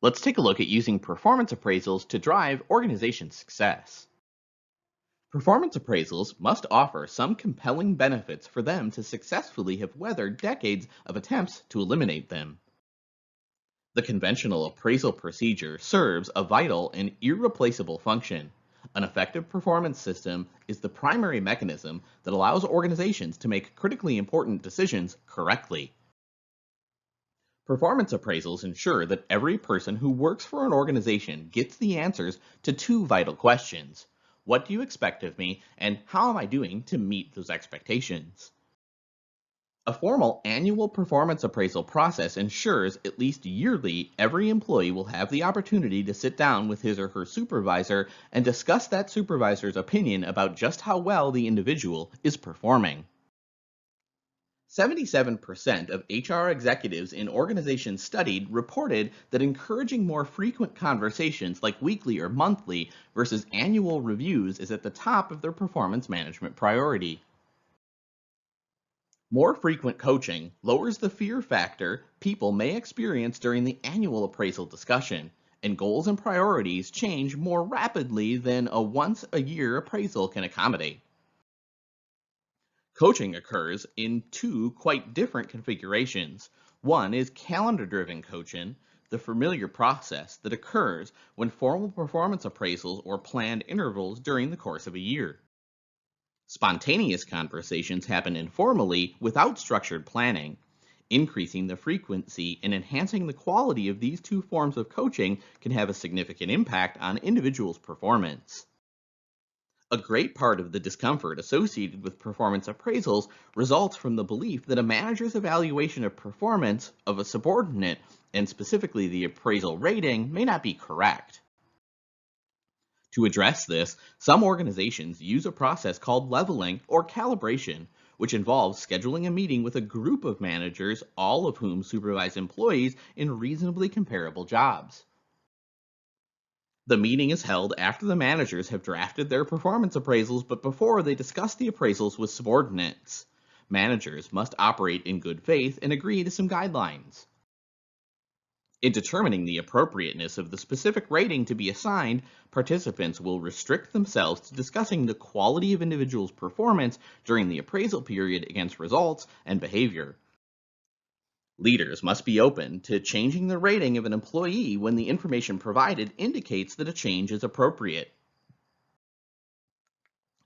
Let's take a look at using performance appraisals to drive organization success. Performance appraisals must offer some compelling benefits for them to successfully have weathered decades of attempts to eliminate them. The conventional appraisal procedure serves a vital and irreplaceable function. An effective performance system is the primary mechanism that allows organizations to make critically important decisions correctly. Performance appraisals ensure that every person who works for an organization gets the answers to two vital questions. What do you expect of me, and how am I doing to meet those expectations? A formal annual performance appraisal process ensures at least yearly every employee will have the opportunity to sit down with his or her supervisor and discuss that supervisor's opinion about just how well the individual is performing. 77% of HR executives in organizations studied reported that encouraging more frequent conversations like weekly or monthly versus annual reviews is at the top of their performance management priority. More frequent coaching lowers the fear factor people may experience during the annual appraisal discussion, and goals and priorities change more rapidly than a once-a-year appraisal can accommodate. Coaching occurs in two quite different configurations. One is calendar-driven coaching, the familiar process that occurs when formal performance appraisals or planned intervals during the course of a year. Spontaneous conversations happen informally without structured planning. Increasing the frequency and enhancing the quality of these two forms of coaching can have a significant impact on individuals' performance. A great part of the discomfort associated with performance appraisals results from the belief that a manager's evaluation of performance of a subordinate, and specifically the appraisal rating, may not be correct. To address this, some organizations use a process called leveling or calibration, which involves scheduling a meeting with a group of managers, all of whom supervise employees in reasonably comparable jobs. The meeting is held after the managers have drafted their performance appraisals, but before they discuss the appraisals with subordinates. Managers must operate in good faith and agree to some guidelines. In determining the appropriateness of the specific rating to be assigned, participants will restrict themselves to discussing the quality of individuals' performance during the appraisal period against results and behavior. Leaders must be open to changing the rating of an employee when the information provided indicates that a change is appropriate.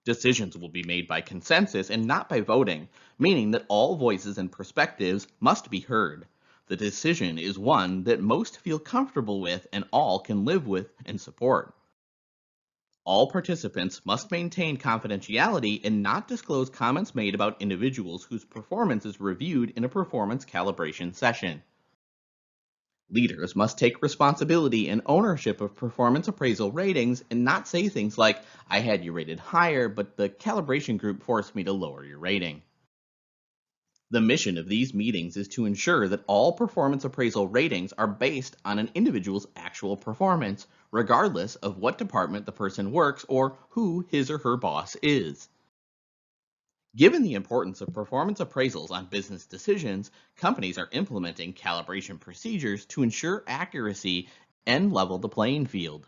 Decisions will be made by consensus and not by voting, meaning that all voices and perspectives must be heard. The decision is one that most feel comfortable with and all can live with and support. All participants must maintain confidentiality and not disclose comments made about individuals whose performance is reviewed in a performance calibration session. Leaders must take responsibility and ownership of performance appraisal ratings and not say things like, "I had you rated higher, but the calibration group forced me to lower your rating." The mission of these meetings is to ensure that all performance appraisal ratings are based on an individual's actual performance, regardless of what department the person works or who his or her boss is. Given the importance of performance appraisals on business decisions, companies are implementing calibration procedures to ensure accuracy and level the playing field.